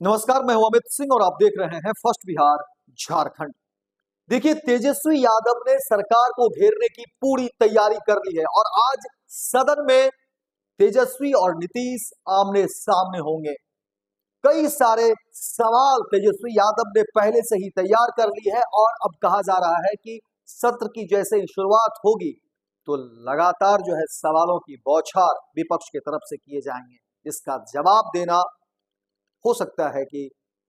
नमस्कार, मैं हूं अमित सिंह और आप देख रहे हैं फर्स्ट बिहार झारखंड। देखिए, तेजस्वी यादव ने सरकार को घेरने की पूरी तैयारी कर ली है और आज सदन में तेजस्वी और नीतीश आमने सामने होंगे। कई सारे सवाल तेजस्वी यादव ने पहले से ही तैयार कर ली है और अब कहा जा रहा है कि सत्र की जैसे ही शुरुआत होगी तो लगातार जो है सवालों की बौछार विपक्ष की तरफ से किए जाएंगे। इसका जवाब देना हो सकता है कि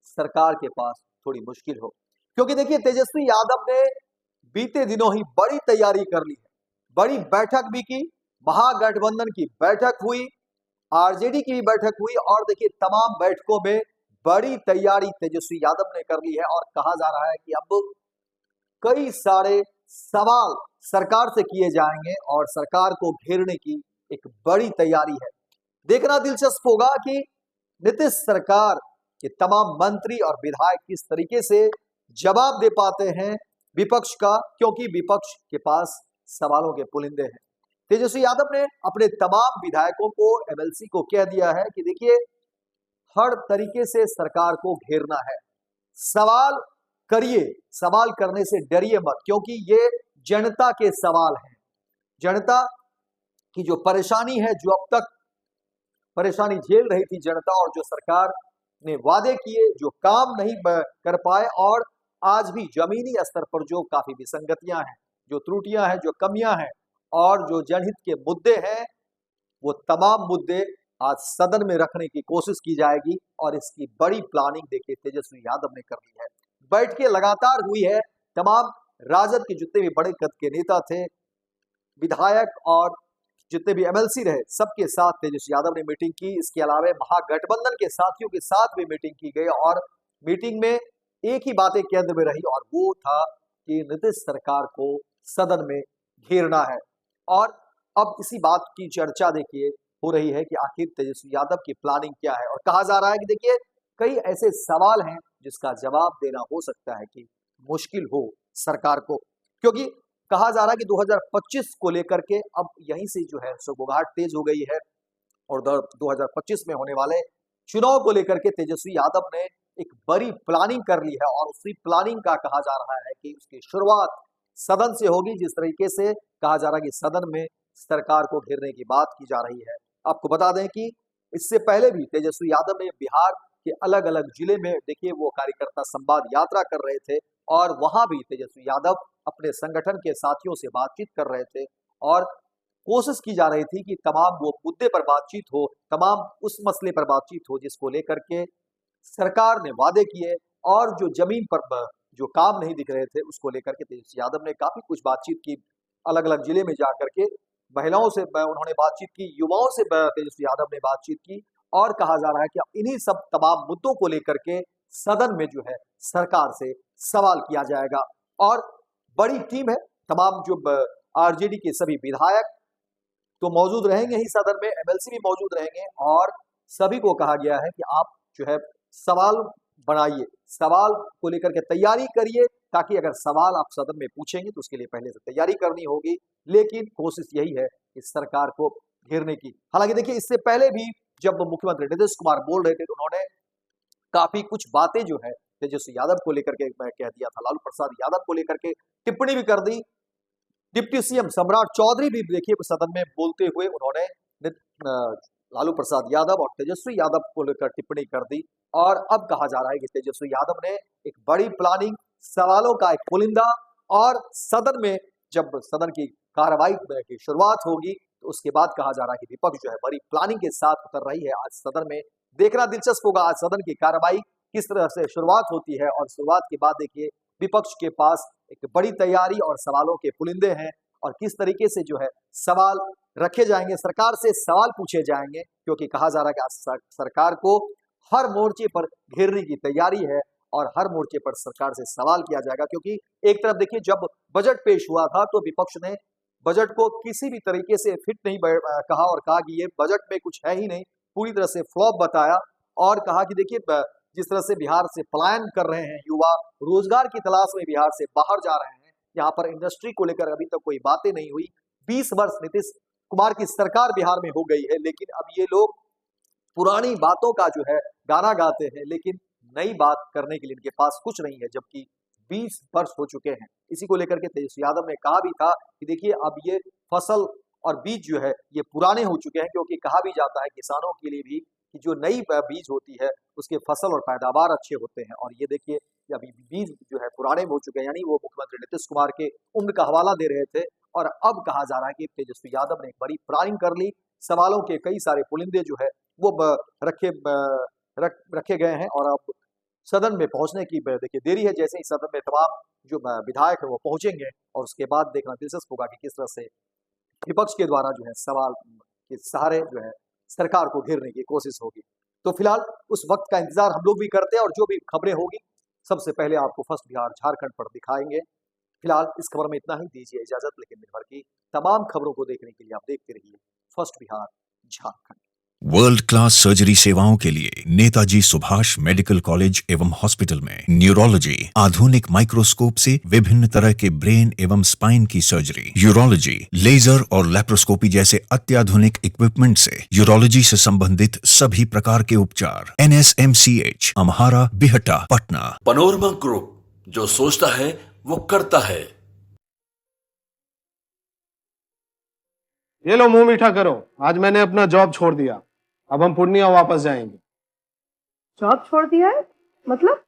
सरकार के पास थोड़ी मुश्किल हो, क्योंकि देखिए तेजस्वी यादव ने बीते दिनों ही बड़ी तैयारी कर ली है। बड़ी बैठक भी की, महागठबंधन की बैठक हुई, आरजेडी की भी बैठक हुई और देखिए तमाम बैठकों में बड़ी तैयारी तेजस्वी यादव ने कर ली है और कहा जा रहा है कि अब कई सारे सवाल सरकार से किए जाएंगे और सरकार को घेरने की एक बड़ी तैयारी है। देखना दिलचस्प होगा कि नीतीश सरकार के तमाम मंत्री और विधायक किस तरीके से जवाब दे पाते हैं विपक्ष का, क्योंकि विपक्ष के पास सवालों के पुलिंदे हैं। तेजस्वी यादव ने अपने तमाम विधायकों को, एमएलसी को कह दिया है कि देखिए हर तरीके से सरकार को घेरना है, सवाल करिए, सवाल करने से डरिए मत, क्योंकि ये जनता के सवाल हैं। जनता की जो परेशानी है, जो अब तक परेशानी झेल रही थी जनता, और जो सरकार ने वादे किए जो काम नहीं कर पाए, और आज भी जमीनी स्तर पर जो काफी विसंगतियां हैं, जो त्रुटियां हैं, जो कमियां हैं और जो जनहित के मुद्दे हैं, वो तमाम मुद्दे आज सदन में रखने की कोशिश की जाएगी। और इसकी बड़ी प्लानिंग देखिए तेजस्वी यादव ने कर ली है। बैठकें लगातार हुई है, तमाम राजद के जितने भी बड़े कद के नेता थे, विधायक और जितने भी एमएलसी रहे, सबके साथ तेजस्वी यादव ने मीटिंग की। इसके अलावा महागठबंधन के साथियों के साथ भी मीटिंग की गई और मीटिंग में एक ही बातें केंद्र में रही और वो था कि नीतीश सरकार को सदन में घेरना है। और अब इसी बात की चर्चा देखिए हो रही है कि आखिर तेजस्वी यादव की प्लानिंग क्या है, और कहा जा रहा है कि देखिए कई ऐसे सवाल हैं जिसका जवाब देना हो सकता है कि मुश्किल हो सरकार को, क्योंकि कहा जा रहा है कि 2025 को लेकर के अब यहीं से जो है सुगबुगाहट तेज हो गई है और 2025 में होने वाले चुनाव को लेकर के तेजस्वी यादव ने एक बड़ी प्लानिंग कर ली है और उसी प्लानिंग का कहा जा रहा है कि उसकी शुरुआत सदन से होगी। जिस तरीके से कहा जा रहा है कि सदन में सरकार को घेरने की बात की जा रही है। आपको बता दें कि इससे पहले भी तेजस्वी यादव ने बिहार के अलग अलग जिले में देखिए वो कार्यकर्ता संवाद यात्रा कर रहे थे और वहां भी तेजस्वी यादव अपने संगठन के साथियों से बातचीत कर रहे थे और कोशिश की जा रही थी कि तमाम वो मुद्दे पर बातचीत हो, तमाम उस मसले पर बातचीत हो जिसको लेकर के सरकार ने वादे किए और जो जमीन पर जो काम नहीं दिख रहे थे उसको लेकर के तेजस्वी यादव ने काफी कुछ बातचीत की। अलग अलग जिले में जाकर के महिलाओं से उन्होंने बातचीत की, युवाओं से तेजस्वी यादव ने बातचीत की और कहा जा रहा है कि अब इन्हीं सब तमाम मुद्दों को लेकर के सदन में जो है सरकार से सवाल किया जाएगा। और बड़ी टीम है, तमाम जो आरजेडी के सभी विधायक तो मौजूद रहेंगे ही सदन में, एमएलसी भी मौजूद रहेंगे और सभी को कहा गया है कि आप जो है सवाल बनाइए, सवाल को लेकर के तैयारी करिए, ताकि अगर सवाल आप सदन में पूछेंगे तो उसके लिए पहले से तैयारी करनी होगी। लेकिन कोशिश यही है कि सरकार को घेरने की। हालांकि देखिए इससे पहले भी जब मुख्यमंत्री नीतीश कुमार बोल रहे थे तो उन्होंने काफी कुछ बातें जो है तेजस्वी यादव को लेकर के, मैं कह दिया था, लालू प्रसाद यादव को लेकर के टिप्पणी भी कर दी। डिप्टी सीएम सम्राट चौधरी भी देखिए सदन में बोलते हुए उन्होंने लालू प्रसाद यादव और तेजस्वी यादव को लेकर टिप्पणी कर दी। और अब कहा जा रहा है कि तेजस्वी यादव ने एक बड़ी प्लानिंग, सवालों का एक पुलिंदा, और सदन में जब सदन की कार्रवाई की शुरुआत होगी तो उसके बाद कहा जा रहा है कि विपक्ष जो है बड़ी प्लानिंग के साथ उतर रही है आज सदन में। देखना दिलचस्प होगा आज सदन की कार्रवाई किस तरह से शुरुआत होती है और शुरुआत के बाद देखिए विपक्ष के पास एक बड़ी तैयारी और सवालों के पुलिंदे हैं और किस तरीके से जो है सवाल रखे जाएंगे, सरकार से सवाल पूछे जाएंगे, क्योंकि कहा जा रहा है कि आज सरकार को हर मोर्चे पर घेरने की तैयारी है और हर मोर्चे पर सरकार से सवाल किया जाएगा। क्योंकि एक तरफ देखिए जब बजट पेश हुआ था तो विपक्ष ने बजट को किसी भी तरीके से फिट नहीं कहा और कहा कि ये बजट में कुछ है ही नहीं, पूरी तरह से फ्लॉप बताया और कहा कि देखिए जिस तरह से बिहार से पलायन कर रहे हैं युवा, रोजगार की तलाश में बिहार से बाहर जा रहे हैं, यहाँ पर इंडस्ट्री को लेकर अभी तक कोई बातें नहीं हुई। 20 वर्ष नीतीश कुमार की सरकार बिहार में हो गई है, लेकिन अब ये लोग पुरानी बातों का जो है गाना गाते हैं, लेकिन नई बात करने के लिए इनके पास कुछ नहीं है, जबकि 20 वर्ष हो चुके हैं। इसी को लेकर के तेजस्वी यादव ने कहा भी था कि देखिए अब ये फसल और बीज जो है ये पुराने हो चुके हैं, क्योंकि कहा भी जाता है किसानों के लिए भी कि जो नई बीज होती है उसके फसल और पैदावार अच्छे होते हैं। और ये देखिए कि अभी बीज जो है पुराने हो चुके हैं, यानी वो मुख्यमंत्री नीतीश कुमार के उम्र का हवाला दे रहे थे, और अब कहा जा रहा है कि तेजस्वी यादव ने एक बड़ी प्लानिंग कर ली। सवालों के कई सारे पुलिंदे जो है वो रखे गए हैं, और अब सदन में पहुंचने की देखिए देरी है। जैसे ही सदन में तमाम जो विधायक है वो पहुंचेंगे, और उसके बाद देखना दिलचस्प होगा कि किस तरह से विपक्ष के द्वारा जो है सवाल के सहारे जो है सरकार को घेरने की कोशिश होगी। तो फिलहाल उस वक्त का इंतजार हम लोग भी करते हैं, और जो भी खबरें होगी सबसे पहले आपको फर्स्ट बिहार झारखंड पर दिखाएंगे। फिलहाल इस खबर में इतना ही, दीजिए इजाजत, लेकिन दिन भर की तमाम खबरों को देखने के लिए आप देखते रहिए first Bihar Jharkhand. World class surgery सेवाओं के लिए नेताजी सुभाष मेडिकल कॉलेज एवं हॉस्पिटल में न्यूरोलॉजी, आधुनिक माइक्रोस्कोप से विभिन्न तरह के ब्रेन एवं स्पाइन की सर्जरी, यूरोलॉजी, लेजर और लेप्रोस्कोपी जैसे अत्याधुनिक इक्विपमेंट से यूरोलॉजी से संबंधित सभी प्रकार के उपचार। NSMCH, Amhara, Bihta, Patna. Panorama group, जो सोचता है वो करता है। ये लो मुंह मीठा करो, आज मैंने अपना जॉब छोड़ दिया, अब हम पूर्णिया वापस जाएंगे। जॉब छोड़ दिया है? मतलब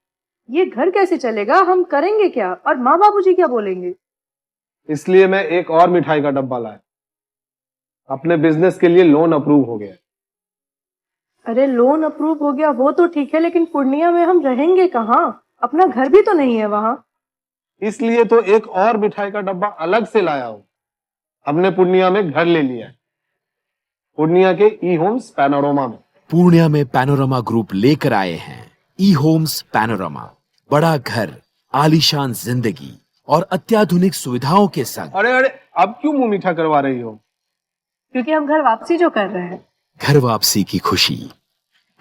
ये घर कैसे चलेगा? हम करेंगे क्या? और माँ बाबूजी क्या बोलेंगे? इसलिए मैं एक और मिठाई का डब्बा लाया। अपने बिजनेस के लिए लोन अप्रूव हो गया। अरे लोन अप्रूव हो गया वो तो ठीक है, लेकिन पूर्णिया में हम रहेंगे कहाँ? अपना घर भी तो नहीं है वहाँ। इसलिए तो एक और मिठाई का डब्बा अलग से लाया हूँ। हमने पूर्णिया में घर ले लिया है, पूर्णिया के ई होम्स पैनोरमा में। पूर्णिया में पैनोरमा ग्रुप लेकर आए हैं ई होम्स पैनोरमा, बड़ा घर, आलीशान जिंदगी और अत्याधुनिक सुविधाओं के संग। अरे अरे, अब क्यों मुंह मीठा करवा रही हो? क्योंकि हम घर वापसी जो कर रहे हैं। घर वापसी की खुशी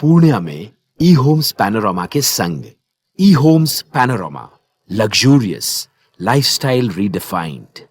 पूर्णिया में ई होम्स पैनोरमा के संग। E homes panorama, luxurious lifestyle redefined.